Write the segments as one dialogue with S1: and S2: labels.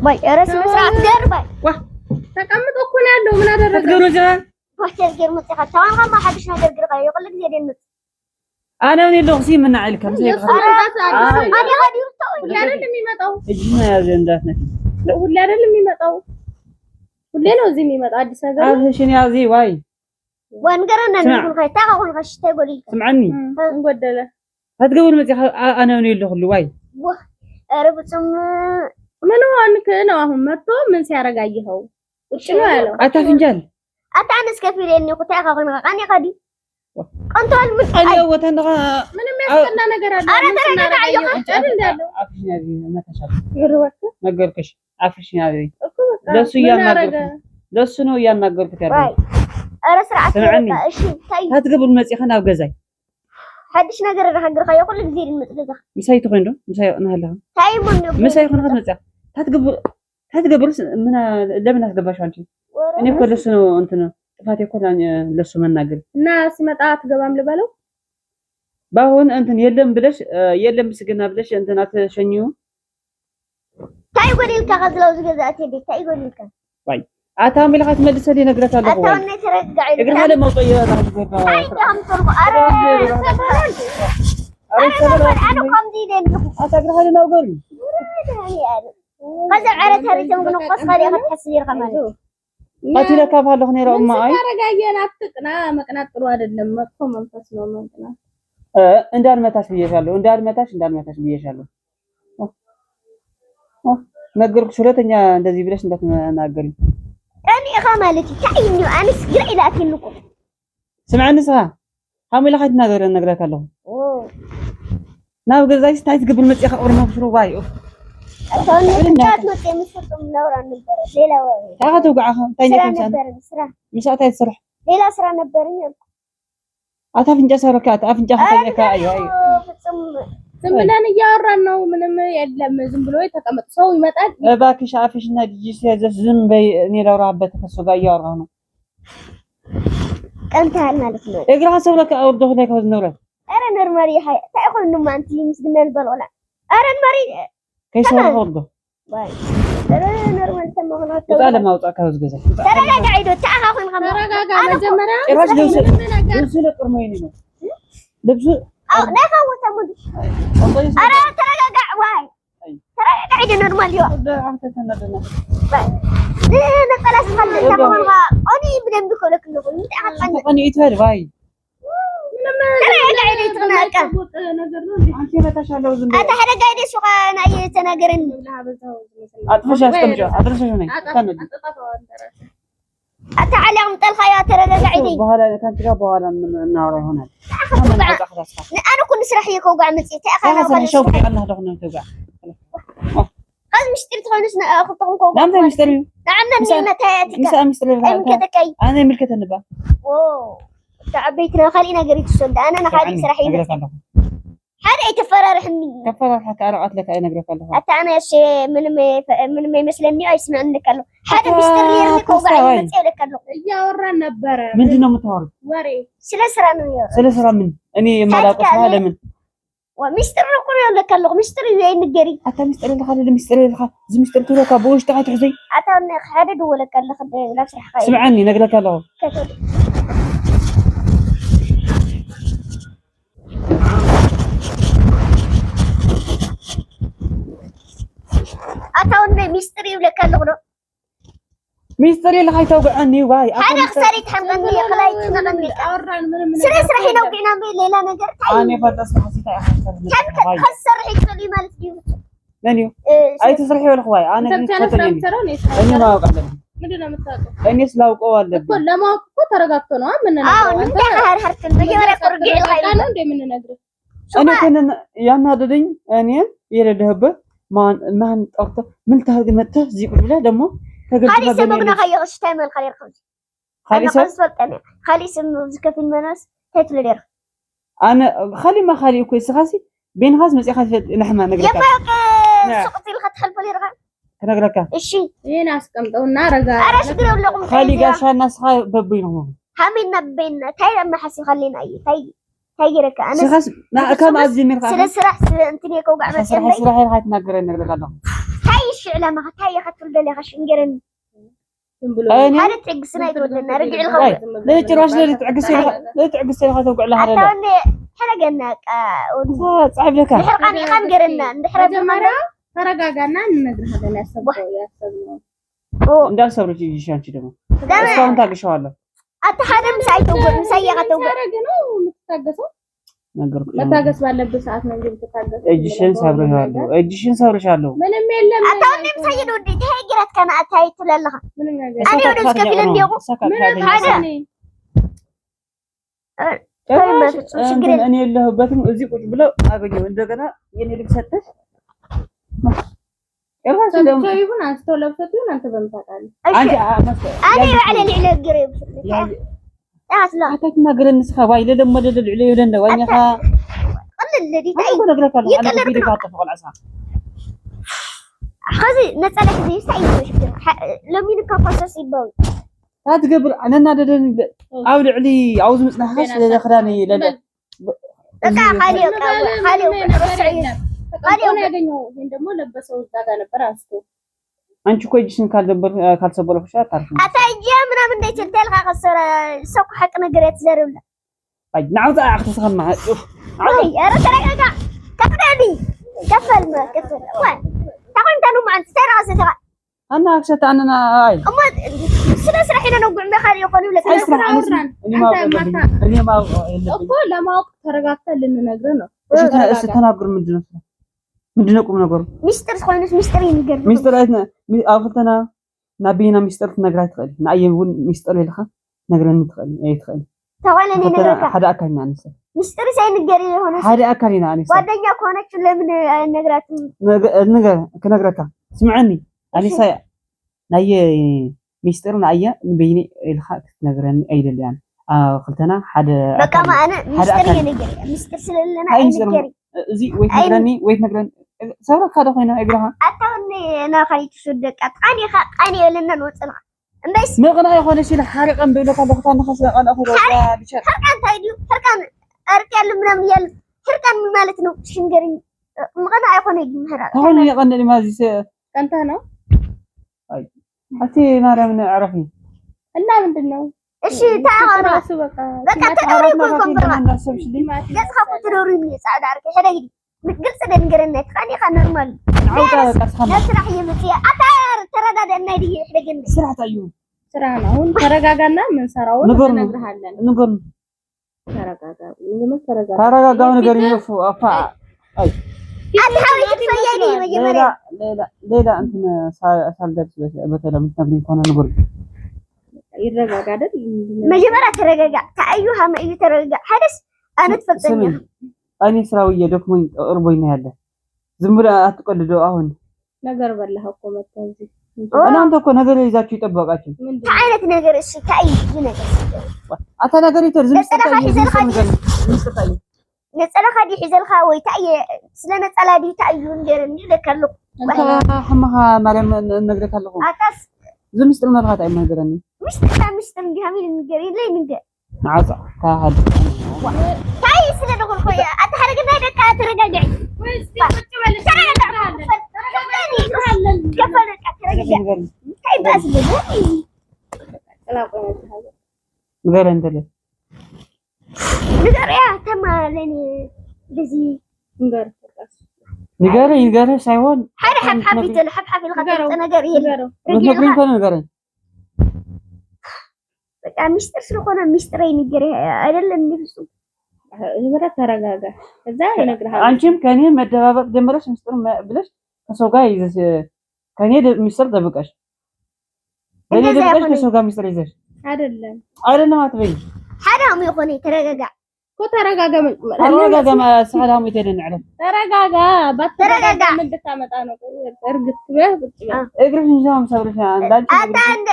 S1: باي رسم سرعة دربي
S2: واه تقمط እኮ ነው ያለው ምን አደረገ ገሮጃ
S1: ወተር ገርም ተካታውን ما حدش ነገር ገርጋ يقول لك زي دين
S2: انا من اللغسي من عليك كم سيد
S1: انا غادي يفتው
S2: ሁሌ አይደል የሚመጣው እጅና ያዘ እንዳትነክ ሁሌ አይደል የሚመጣው ሁሌ ነው እዚህ የሚመጣው አዲስ ነገር አሽን ያዚ ዋይ
S1: ወንገረና ንኩል ካይታ አሁን ከሽታ ይጎል
S2: سمعني እንጎደለ هتقول متي انا من اللي ሁሉ ዋይ
S1: አረብጽም
S2: ምን ሆንክ ነው አሁን መጥቶ ምን ሲያረጋየው ውጭ ነው ያለው አታፍንጃል
S1: አታንስ ከፊለኝ እኮ ታካሁን ማቃን ያካዲ አንተል ምን
S2: አየው ወተንጋ ምንም ያስቀና ነገር አለ አረ ተረጋጋዩ አይደል እንዳለው አፍሽኛ መተሻል ይርወክ ነገርኩሽ አፍሽኛ አይደል ለሱ ያናገርኩ ለሱ ነው ያናገርኩት ያለው
S1: አረ ስርዓት እሺ ታይ
S2: هتقبل መጽሐን አውገዛይ
S1: حدش ነገር ረጋግርካ يقول لك زين المطلقه
S2: ምሳይ ተኮንዶ ምሳይ እናሃላ
S1: ታይ ምን
S2: ምሳይ ሆነ መጽሐ هتقبل ምን ለምን አስገባሽ አንቺ እኔ እኮ ለሱ ነው እንትን ጥፋቴ እኮ ለሱ መናገር እና ሲመጣ አትገባም ልበለው ባሁን እንትን የለም ብለሽ የለም ስግና ብለሽ እንትን አትሸኚው
S1: ታይ ጎልልካ ከዝለው ዝገዛት ቤት ታይ ጎልልካ
S2: ባይ አታም ለካት መልሰል ይነግራታል እኮ
S1: አታውነ ተረጋጋ
S2: እግር ሀለ መውጣት ይላል ገባ
S1: አይም ተርጎ አረ አረ ኮምዲ ደንኩ
S2: አታግር ሀለ ነው ገሪ
S1: ከዛ عرت هريتم ግን ቆስኻሊ ከተሐስይር ከማለት
S2: አትለ ካፋለሁ ነው ረማ አይ
S1: ተረጋጋየና አትቅና መቅናት ጥሩ አይደለም መጥፎ መንፈስ ነው መንጥና
S2: እንዳልመታሽ እንዳልመታሽ ብዬሻለሁ ነገርኩሽ ሁለተኛ እንደዚህ ብለሽ እንዳትናገሪ
S1: እኔ ከማለት ታይኝ አንስ ግራ ኢላቲንኩ
S2: سمعني صح حامل خاطر نغركالو ناو غزايس تايت قبل ما تيخ اورما بشرو واي
S1: أتوني كات متى مسكتم نورا نبر ليلة وين
S2: تاخذ وقعها تاني كم سنة مش هتاي تسرح
S1: ليلة سرا نبرني
S2: أتافنجا سركات أفنجا خطية كأيو أيو
S1: زملان يارا نو منم يعلم زمبلوي تقمت سوي متأكد
S2: باكي شافيش نادي سيازة زنبي نيرا رابط كسوغا يارا
S1: أنت هالمالك
S2: اقرأ سولك أوضح لك وزنورة
S1: أنا نرماري حي تأخذ إنه ما أنت مسكنا البلولا أنا نرماري
S2: كيف صار وضح
S1: باي أنا نرمال سمعنا
S2: تعال ما وطأك هوز جزء
S1: ترى لا قاعد تأخذ خمر
S2: أنا جمرة إيش لبسوا لك أرمينينو لبسوا
S1: لا خو سمود أنا ترى قاعد واي ترى قاعد نرمال يوم باي أنا خلاص خلنا تمام أني بدم بكلك نقول
S2: أنا إتهر باي
S1: ترى قاعد يتغناك
S2: أنت ما تشعلوا زمبي
S1: أنت هذا قاعد يسوق أنا يتناقرن
S2: أتفش أستمتع أدرس شنو كمل
S1: أتعلم تلخيا ترى قاعد
S2: بهلا كانت جاب بهلا من نار هنا
S1: أنا كنت سرحيك وقاعد متي
S2: تأخذ شوفي أنا دخلنا توقع
S1: قال مشتري تخونس أخذتهم كوكا
S2: نعم مشتري
S1: نعم نتاياتك
S2: مساء مشتري
S1: كذا
S2: أنا ملكة النبا
S1: واو تعبيتنا خلينا قريت السود أنا خالي سرحيك هذا يتفررحني
S2: كفررحك أرعت لك أنا أقرأ له
S1: حتى أنا شيء من ما يمثلني أيسمع عنك له هذا بيشتري لك وقاعد يمثل لك له يا ورا نبرة
S2: من دينا متهور
S1: وري سلسلة يا
S2: سلسلة من أني ما لا قصها من
S1: ومشتري لك لك له مشتري زي النجاري
S2: حتى مشتري لك هذا مشتري لك زي مشتري لك أبوش تحت حزي
S1: حتى أنا هذا دول لك له خد لا شرح خير
S2: سمعني نقلك له أتوني ميستري ولا كله ميستري اللي هاي توقعني واي
S1: أنا خسرت حمدني خلاص تنغني سرح هنا وقعنا بليلة نجرت
S2: أنا بدأ حسيت
S1: كم خسر حكي مالك ديو
S2: منيو أي تصرحي ولا خواي أنا أنا ما أوقع
S1: مدينة متاكو
S2: أني سلاوك أول
S1: كل ما كنت رجعت أنا من أنت هرت البيت ولا كرجع أنا عندي من نجري
S2: أنا كنا يوم هذا دين أنا يردهب ما أكتر من تهدي متى زي ولا دمو
S1: خالي سمعنا خير اشتمل خير خمس خالي سمع زكاة المناس تتلدر
S2: أنا خالي ما خالي كويس خاسي بين خاص مسي خاص نحما نقلك
S1: يا باك سقطي الخط خلف اليرغا
S2: نقلك
S1: إيشي
S2: ناس كم تونا رجع
S1: أرش قرب لكم
S2: خالي قاش الناس خاي ببينهم
S1: همين نبين تاي لما حسي خلينا أي تاي هيجرك أنا
S2: خلاص ما كم أزي من
S1: سلا سرح أنت ليك وقع ما
S2: سرح سرح هاي تنقر إنك لقدام
S1: هاي الشعلة ما هاي خطر دلي خش إنجرن هذا تعكس نايت ودنا رجع الخوف
S2: لا تروح لا تعكس هذا وقع لها
S1: هذا حتى حرقنا
S2: صعب لك
S1: نحرقني خنجرنا نحرق مرة
S3: ترجعنا نقدر هذا لا سبب يا سبب
S2: እንዳል ሰብረች ይሻን ደግሞ እስካሁን ታግሻለሁ
S1: አታሐደም ሳይተው
S3: ነው የምትታገሰው
S2: ነገርኩ
S3: መታገስ ባለበት ሰዓት ነው እንጂ የምትታገሰው
S2: እጅሽን ሰብረሻለሁ
S3: ምንም የለም
S1: አታውንም ሳይዶ እንዴ ተሄግራት ከማ አታይቱ ለለኻ እኔ ወደ ስከፊል እንዲው ምን ታደ
S2: እኔ የለሁበትም እዚህ ቁጭ ብለው አገኘው እንደገና የኔ ልጅ ሰጠሽ
S3: ሰጥቶ ይሁን አንስተው ለብሰት ይሁን አንተ በምታውቃለህ
S1: እኔ على العلق አስላ
S2: አታክና ገረንስ ኸባይ ለደሞ ለልዕለ ይለና ወኛኻ
S1: قلل الذي
S2: تعيب نغرك الله انا بدي فاتح العصا
S1: خذي نصلح دي سعيد لم ينكفص يباوي
S2: هتقبل انا ناددن او لعلي عاوز مصنحاش لخداني لا
S1: በቃ خالي
S3: ቀጥቆን ያገኘው ይሄን ደግሞ ለበሰው እዛ ጋር ነበር አስቶ
S2: አንቺ እኮ እጅሽን ካልሰበረሽ አታርፍ
S1: አታጂ ምናምን እንደይተል ካቀሰረ ሰው ሐቅ ነገር ያትዘርብላ
S2: አይ ናውጣ አክተስከማ
S1: አይ አረተረጋ ከፍዳኒ ከፈል ما كفل وين تاخذ انت نوم عند تراسه
S2: انا اكشت انا اي
S1: اما سلسله حين نوقع بخاري يقولوا لك
S2: እኔ ማው
S3: እኮ ለማወቅ ተረጋግተን ልንነግርህ ነው
S2: እሺ ተናገር ምንድነው ቁም ነገሩ
S1: ሚስጥር ሆነስ ሚስጥር ይንገር
S2: ሚስጥር አይተና አፍተና ናቢና ሚስጥር ትነግራት ትኸል ናየውን ሚስጥር ይልኻ ነግረን ትኸል አይትኸል
S1: ተዋለኒ ነግረካ
S2: ሓደ አካልና አንሰ
S1: ሚስጥር ሳይንገር የሆነ
S2: ሓደ አካልና አንሰ
S1: ጓደኛ ከሆነች ለምን ነግራችሁ
S2: ነገር ከነግረካ ስምعني አንሰ ናየ ሚስጥር ናየ በይኔ ይልኻ ትነግረኒ አይደለም ክልተና ሓደ
S1: በቃ ማአነ ሚስጥር ይንገር ሚስጥር ስለለና አይንገር
S2: እዚ ወይ ነግረኒ ሰብራ ካደ ኮይና እግረሃ
S1: አታውኒ እና ካይት ስደቃ ቃኒ የለና ወጽና እንደስ
S2: መቅና የሆነ ሲል ሓሪቀን በለካ ለክታን ከስቀን አخذ ቢቸር
S1: ሕርቃን ታይዱ ሕርቃን አርቅ ያለ ምናምን ያለ ሕርቃን ማለት ነው ሽንገሪ መቅና አይሆነ ይምራ
S2: አሁን የቀንደ ማዚ
S3: ቀንታ ነው
S2: አይ አቲ ማርያም አረፊ
S3: እና ምንድነው
S1: እሺ ታወራ በቃ ተዶሪ ኮምበራ
S2: እናሰብሽልኝ
S1: ለጽሐፉ ተዶሪ ጻዳ አርቀ ሄደይ ግልጽ ደንገረና ቃኒ ኖርማል
S2: عوده قسخنا
S1: ለስራህ የምትያ አታር ተረዳዳና ይሄ ይደገን
S2: ስራ ታዩ
S3: ስራ ነው አሁን ተረጋጋና ምን ሰራውን እንነግርሃለን
S2: ንገር
S3: ተረጋጋ ምን
S2: ተረጋጋው ነገር ይፉ አፋ አይ
S1: አታውይ ትፈያኒ መጀመሪያ
S2: ሌላ እንትን ሳልደርስ በተለም ተብኝ ኮነ ንገር
S3: ይረጋጋ አይደል
S1: መጀመሪያ ተረጋጋ ታዩሃ ማይ ተረጋጋ ሐደስ አነ ተፈጠኛ
S2: እኔ ስራው እየደክሞኝ እርቦኝ ነው ያለ ዝም ብለህ አትቀልደው አሁን
S3: ነገር በላህ እኮ መጣንጂ
S2: እናንተ እኮ ነገር ይዛችሁ ይጠበቃችሁ
S1: አይነት ነገር እሺ ታይ ነገር
S2: አታ ነገር ይተር ዝም ብለህ
S1: ነጸላ ኻዲ ሒዘልካ ወይ ታይ ስለነጸላ ዲ ታዩ እንደርኒ ለከሉ
S2: حمها ማርያም ነግረካለሁ
S1: አታስ
S2: ዝም ምስጥር መልካት አይመገረኒ
S1: ምስጥር እንዲያሚል ንገሪ ላይ ንገር
S2: ናጻ ካህል
S1: ታይ ስለደخل خويا اتحرقنا دكا ترجع ويس ቁጭ በል ከፈለካ ተረጋጋ ታይ ባስ
S2: ንገር እንተለ
S1: ንገር ያ ተማለኒ እንደዚህ
S2: ንገር ሳይሆን
S1: حب الخطر ነገር ይሄ
S2: ንገር
S1: በቃ ሚስጥር ስለሆነ ሚስጥር ይንገር አይደለም ንፍሱ
S3: ይበራ ተረጋጋ እዛ ይነግርሃል
S2: አንቺም ከኔ መደባበቅ ጀመረሽ ሚስጥር ብለሽ ከሰው ጋር ይዘሽ ከኔ ሚስጥር ደብቀሽ ከኔ ደብቀሽ ከሰው ጋር ሚስጥር ይዘሽ አይደለም አትበይ
S1: حرام يكون ተረጋጋ
S3: ተረጋጋ
S2: ሰላም ይተደን አለ
S3: ተረጋጋ በተረጋጋ ምን ልታመጣ ነው እርግጥ ቁጭ በል
S2: እግርሽ እንጃም ሰብረሽ
S1: አንዳንድ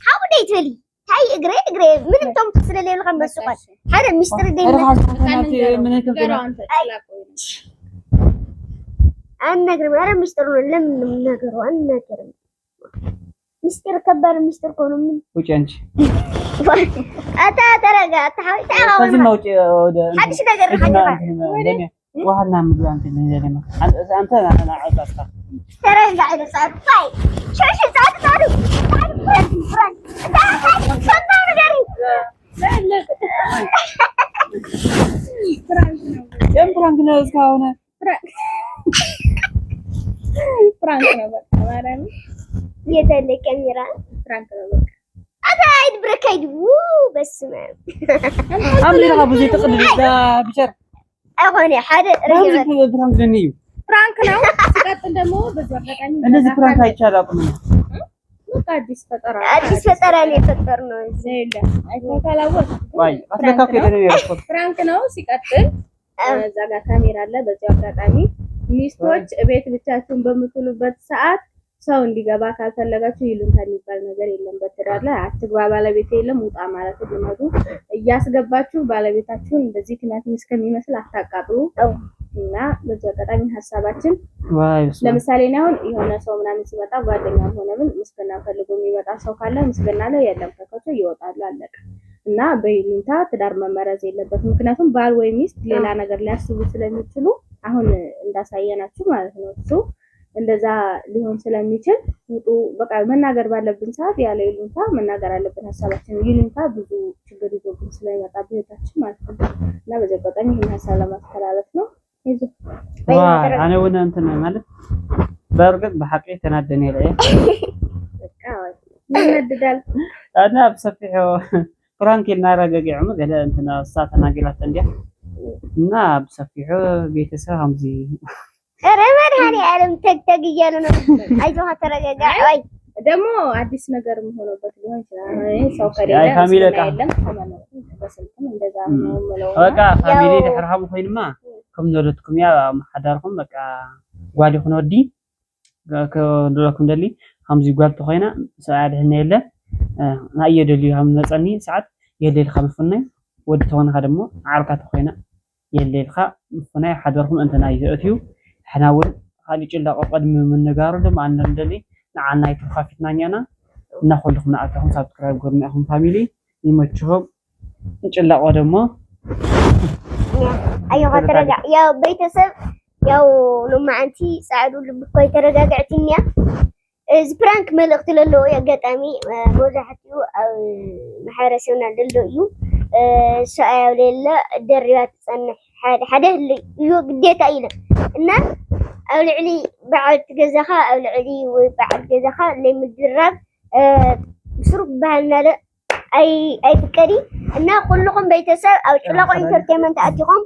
S1: ሀውዴ ትሊ ታይ እግሬ ምንም ተም ስለሌለ ከመሰቀል هذا ሚስጥር ደይና
S2: ምን ተፈራ
S1: አንነግር ማለት ሚስጥሩ ለምን ነገሩ አንነግርም مستر كبر مستر كونو
S2: وجنج
S1: أتا ترى تعال
S2: لازم موجي
S1: حدش نقدر حاجة
S2: وهنا مدو أنت اللي أنا عايز أسمع
S1: ترى قاعد صار طيب شو صار
S2: يوم فرانك ناس كونه
S3: فرانك نبغى كمان
S1: يدلك كاميرا
S3: فرانك نبغى
S1: عيد بركيد بس ما
S2: عامل لها بزي تقلد بشر
S1: أغني حدا
S2: رجع فرانك جنيو
S3: فرانك ناو سكت دمو بزرقاني
S2: እነዚህ ፍራንክ አይቻላም
S3: አዲስ ፈጠራ
S1: ላይ ፈጠርነው
S3: ዘይለ አይተካላወት
S2: ወይ አስለካከ ደረው ያረፈው
S3: ፍራንክ ነው ሲቀጥል እዛ ጋር ካሜራ አለ በዚህ አጋጣሚ ሚስቶች ቤት ብቻችሁን በምትሉበት ሰዓት ሰው እንዲገባ ካልፈለጋችሁ ይሉንታ የሚባል ነገር የለም በትዳር ላይ አትግባ ባለቤት የለም ውጣ ማለት ልመዱ እያስገባችሁ ባለቤታችሁን እንደዚህ ቲማቲም እስከሚመስል አታቃጥሉ እና በዚህ አጋጣሚ ሐሳባችን ለምሳሌ ነው የሆነ ሰው ምናምን ሲመጣ ጓደኛም ሆነ ምን ምስጋና ፈልጎ የሚመጣ ሰው ካለ ምስጋና ላይ የለም ከከቶ ይወጣሉ አለቀ እና በይሉንታ ትዳር መመረዝ የለበትም ምክንያቱም ባል ወይ ሚስት ሌላ ነገር ሊያስቡ ስለሚችሉ አሁን እንዳሳየናችሁ ማለት ነው እሱ እንደዛ ሊሆን ስለሚችል ውጡ በቃ መናገር ባለብን ሰዓት ያለ ይሉንታ መናገር አለብን ሐሳባችን ይሉንታ ብዙ ችግር ይዞብን ስለሚመጣ በህይወታችን ማለት ነው እና በዚህ አጋጣሚ ይሄን ሐሳብ ለማስተላለፍ ነው ይዙ
S2: انا وانا انت ማለት በርግጥ በሐቂ ተናደኔ ላይ
S3: በቃ ይነደዳል
S2: انا بصفيحه فرانك እናረጋግ ያመ ገለ እንትና ሳተና ገላት እንዲያ እና بصفيحه ቤተሰብ ሀምዚ
S1: ረመድ ሃኒ ዓለም ተግተግ እያሉ ነው አይዞህ ተረጋጋ ወይ
S3: ደግሞ አዲስ ነገር ሆኖበት ሊሆን ይችላል ሰው ከሌለ አይደለም ተመለሱ በስልክም እንደዛ ነው ማለት
S2: በቃ ፋሚሊ ድሕርሃም ኮይንማ ከም ዘሎትኩም ያ ማሕዳርኩም በቃ ጓል ይኹን ወዲ ከዶላኩም ደሊ ከምዚ ጓል ተኮይና ሰዓት ህነ የለ ናየ ደሊ ሃም ነጸኒ ሰዓት የሌልካ ምፍናይ ወዲ ተኮንካ ደሞ ዓርካ ተኮይና የሌልካ ምፍናይ ሓዳርኩም እንተና ይእትዩ حناول خالي جلا قدم من نجارو دم عن ندلي نعنا يتخافتنا نيانا ناخذكم نعرفهم سبسكرايب قرنا هم فاميلي يمشهم جلا قدمه
S1: ايوه ترجع يا بيتسب يا لما انتي ساعدوا لبكوي ترجعتني از برانك ملقت له يا قطامي وزحتيو او محرسونا دلو سايو لله دريات صنح حدا اللي يو قديتا إلى إن أو العلي بعد جزخة أو العلي وبعد جزخة اللي متدرب بسرق بهالنا لا أي فكري إن كلكم بيتساب أو تلاقوا انترتينمنت تأتيكم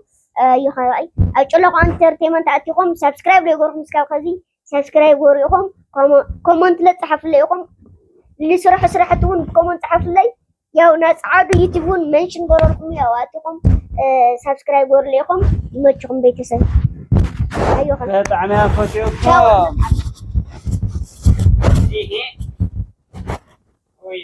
S1: يخاي أو تلاقوا انترتينمنت تأتيكم سبسكرايب ليقولكم سكاكازي سبسكرايب وريكم كومنت لا تحف ليكم اللي سرحتون كومنت تحف لي يا ناس عادوا يتبون منشن قراركم يا واتكم سبسكرايب ورليكم يمتشكم بيتسن ايوه
S2: طعمها فوتيوكم